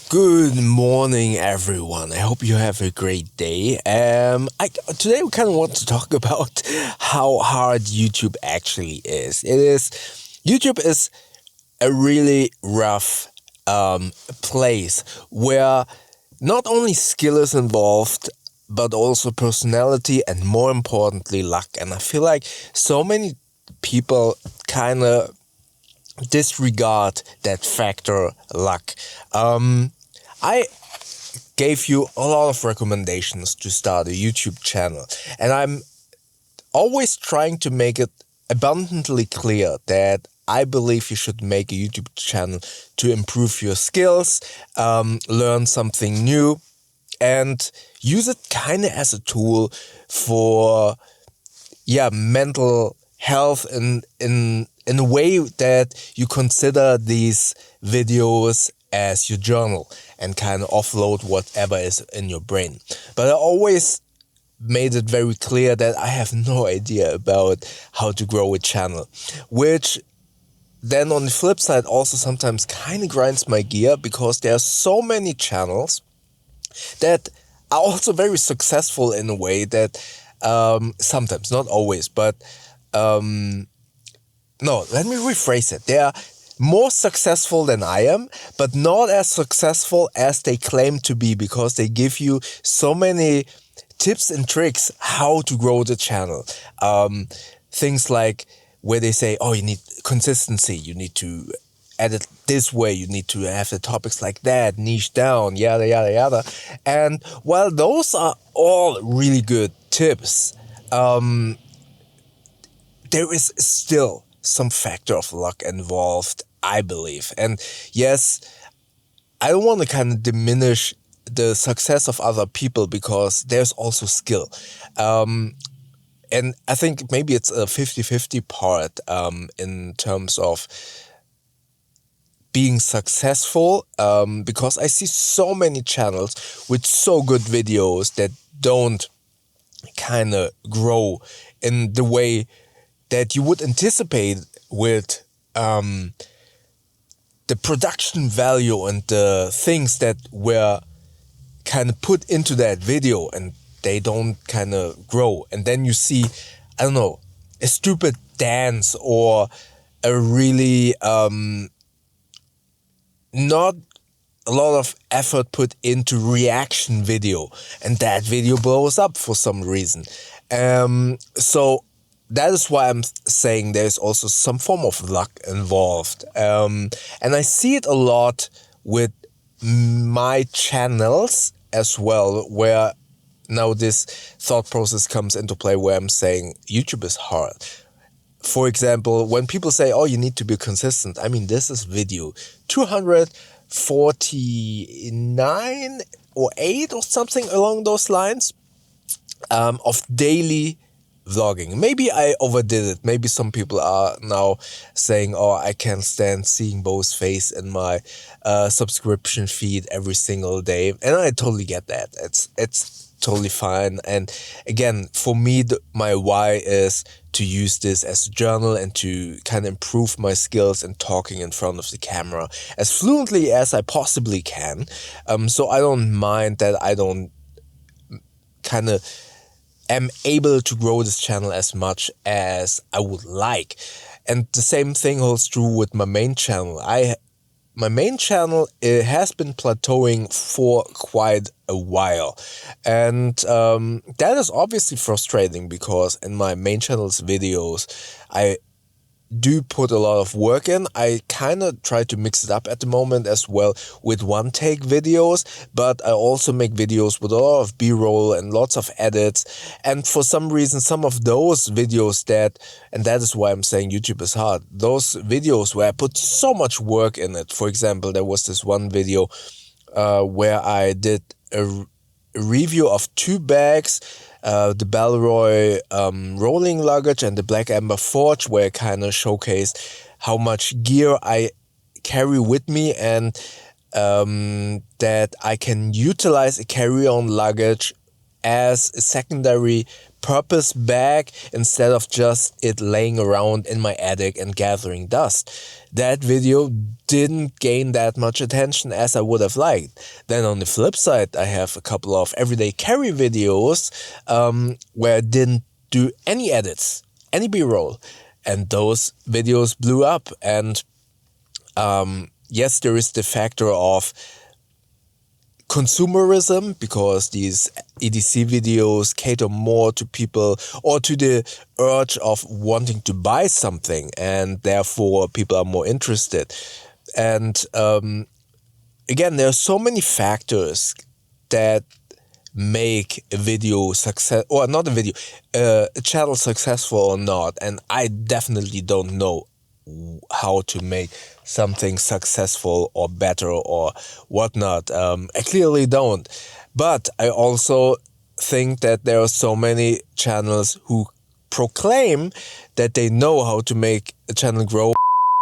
Good morning, everyone. I hope you have a great day. Today we kind of want to talk about how hard YouTube actually is. YouTube is a really rough place where not only skill is involved, but also personality and more importantly, luck. And I feel like so many people kind of disregard that factor, luck. I gave you a lot of recommendations to start a YouTube channel, and I'm always trying to make it abundantly clear that I believe you should make a YouTube channel to improve your skills, learn something new, and use it kind of as a tool for mental health in a way that you consider these videos as your journal and kind of offload whatever is in your brain. But I always made it very clear that I have no idea about how to grow a channel, which then on the flip side also sometimes kind of grinds my gear, because there are so many channels that are also very successful in a way that sometimes, not always, but no, let me rephrase it. They are more successful than I am, but not as successful as they claim to be, because they give you so many tips and tricks how to grow the channel. Things like where they say, oh, you need consistency, you need to edit this way, you need to have the topics like that, niche down, yada, yada, yada. And while those are all really good tips, there is still some factor of luck involved, I believe. And yes, I don't want to kind of diminish the success of other people, because there's also skill. And I think maybe it's a 50-50 part in terms of being successful, because I see so many channels with so good videos that don't kind of grow in the way that you would anticipate with the production value and the things that were kind of put into that video, and they don't kind of grow. And then you see, I don't know, a stupid dance or a really not a lot of effort put into reaction video, and that video blows up for some reason. So that is why I'm saying there's also some form of luck involved. And I see it a lot with my channels as well, where now this thought process comes into play, where I'm saying YouTube is hard. For example, when people say, oh, you need to be consistent. I mean, this is video 249 or 8 or something along those lines of daily vlogging. Maybe I overdid it. Maybe some people are now saying, oh, I can't stand seeing Bo's face in my subscription feed every single day. And I totally get that. It's totally fine. And again, for me, my why is to use this as a journal and to kind of improve my skills in talking in front of the camera as fluently as I possibly can. So I don't mind that I don't kind of am able to grow this channel as much as I would like. And the same thing holds true with my main channel. My main channel, it has been plateauing for quite a while. And that is obviously frustrating, because in my main channel's videos, I do put a lot of work in. I kind of try to mix it up at the moment as well with one-take videos, but I also make videos with a lot of B-roll and lots of edits. And for some reason, some of those videos and that is why I'm saying YouTube is hard, those videos where I put so much work in it. For example, there was this one video where I did a review of 2 bags, the Balroy rolling luggage and the Black Amber Forge, where I kind of showcased how much gear I carry with me, and that I can utilize a carry-on luggage as a secondary purpose bag instead of just it laying around in my attic and gathering dust. That video didn't gain that much attention as I would have liked. Then on the flip side, I have a couple of everyday carry videos where I didn't do any edits, any B-roll, and those videos blew up. And yes, there is the factor of consumerism, because these EDC videos cater more to people or to the urge of wanting to buy something, and therefore people are more interested. And again, there are so many factors that make a video success, or not a video, a channel successful or not. And I definitely don't know how to make something successful or better or whatnot. I clearly don't. But I also think that there are so many channels who proclaim that they know how to make a channel grow.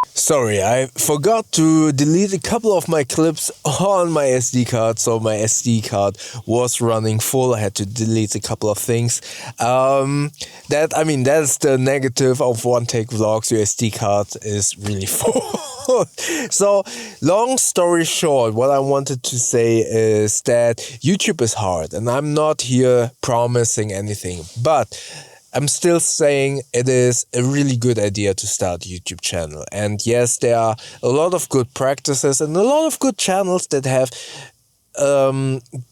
Sorry, I forgot to delete a couple of my clips on my SD card, so my SD card was running full. I had to delete a couple of things. That's the negative of one-take vlogs. Your SD card is really full. So, long story short, what I wanted to say is that YouTube is hard, and I'm not here promising anything, but I'm still saying it is a really good idea to start a YouTube channel. And yes, there are a lot of good practices and a lot of good channels that have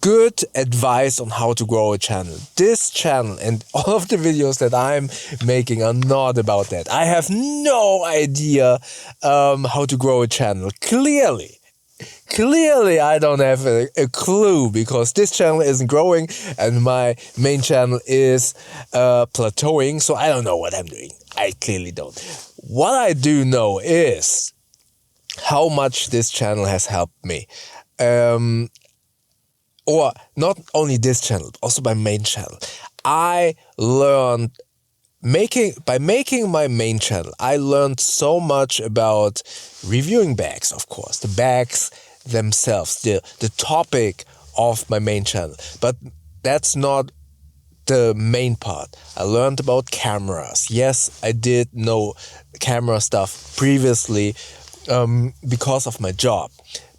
good advice on how to grow a channel. This channel and all of the videos that I'm making are not about that. I have no idea how to grow a channel. Clearly, I don't have a clue, because this channel isn't growing and my main channel is plateauing, so I don't know what I'm doing. I clearly don't. What I do know is how much this channel has helped me. Or not only this channel, but also my main channel. I learned by making my main channel, I learned so much about reviewing bags, of course, the bags themselves, the topic of my main channel. But that's not the main part. I learned about cameras. Yes, I did know camera stuff previously because of my job.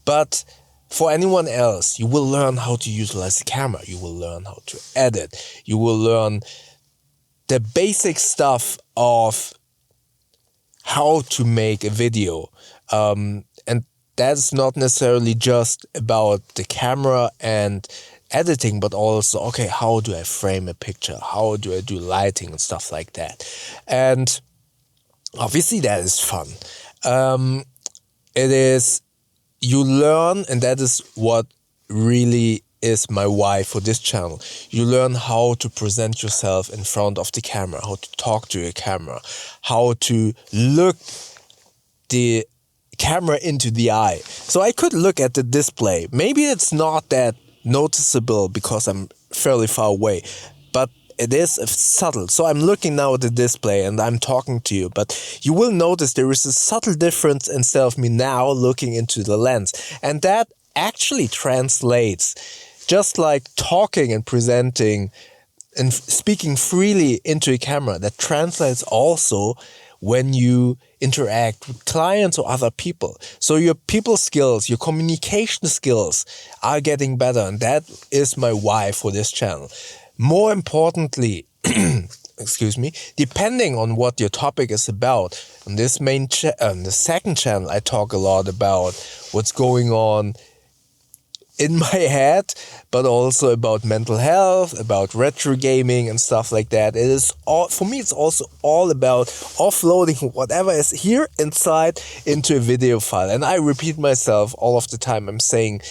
But for anyone else, you will learn how to utilize the camera. You will learn how to edit. You will learn the basic stuff of how to make a video. And that's not necessarily just about the camera and editing, but also, okay, how do I frame a picture? How do I do lighting and stuff like that? And obviously that is fun. You learn, and that is what really is my why for this channel. You learn how to present yourself in front of the camera, how to talk to your camera, how to look the camera into the eye. So I could look at the display. Maybe it's not that noticeable because I'm fairly far away, but it is subtle. So I'm looking now at the display and I'm talking to you, but you will notice there is a subtle difference instead of me now looking into the lens. And that actually translates, just like talking and presenting and speaking freely into a camera, that translates also when you interact with clients or other people. So your people skills, your communication skills are getting better, and that is my why for this channel. More importantly, excuse me, depending on what your topic is about, on this the second channel, I talk a lot about what's going on in my head, but also about mental health, about retro gaming and stuff like that. It is all, for me, it's also all about offloading whatever is here inside into a video file. And I repeat myself all of the time. I'm saying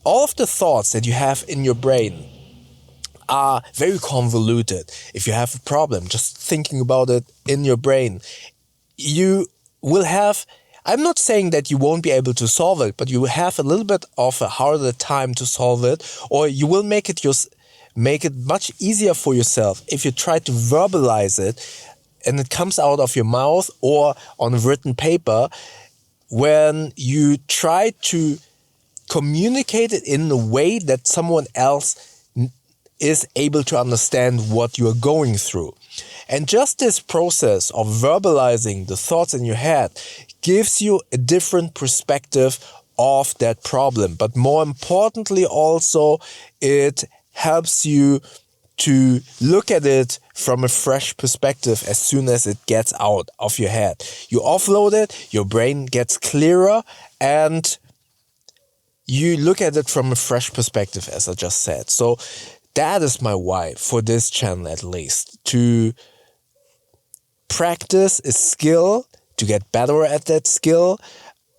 all of the thoughts that you have in your brain are very convoluted. If you have a problem, just thinking about it in your brain, you will have, I'm not saying that you won't be able to solve it, but you will have a little bit of a harder time to solve it, or you will make it much easier for yourself if you try to verbalize it and it comes out of your mouth or on written paper, when you try to communicate it in a way that someone else is able to understand what you are going through. And just this process of verbalizing the thoughts in your head gives you a different perspective of that problem. But more importantly also, it helps you to look at it from a fresh perspective as soon as it gets out of your head. You offload it, your brain gets clearer, and you look at it from a fresh perspective, as I just said. So that is my why for this channel, at least, to practice a skill, to get better at that skill,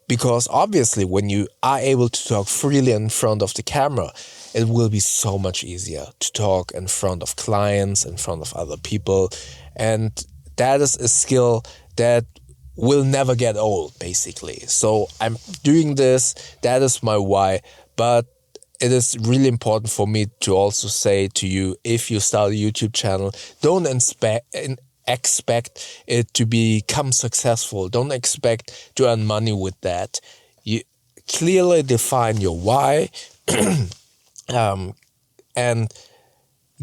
because obviously when you are able to talk freely in front of the camera, it will be so much easier to talk in front of clients, in front of other people. And that is a skill that will never get old, basically. So I'm doing this, that is my why. But it is really important for me to also say to you, if you start a YouTube channel, don't expect it to become successful. Don't expect to earn money with that. You clearly define your why. And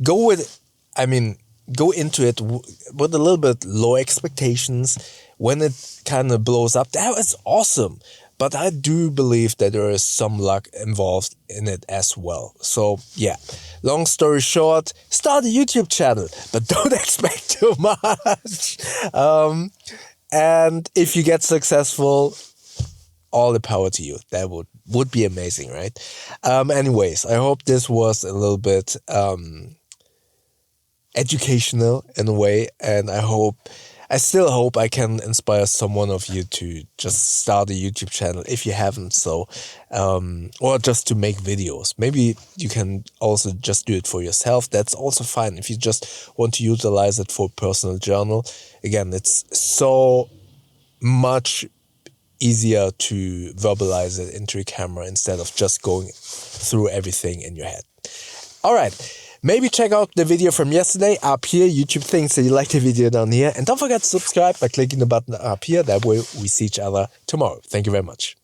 go into it with a little bit low expectations. When it kind of blows up, that was awesome. But I do believe that there is some luck involved in it as well. So yeah, long story short, start a YouTube channel, but don't expect too much. And if you get successful, all the power to you. That would be amazing, right? Anyways, I hope this was a little bit educational in a way, and I still hope I can inspire someone of you to just start a YouTube channel if you haven't so, or just to make videos. Maybe you can also just do it for yourself. That's also fine. If you just want to utilize it for personal journal, again, it's so much easier to verbalize it into a camera instead of just going through everything in your head. All right. Maybe check out the video from yesterday up here. YouTube thinks that you like the video down here. And don't forget to subscribe by clicking the button up here. That way we see each other tomorrow. Thank you very much.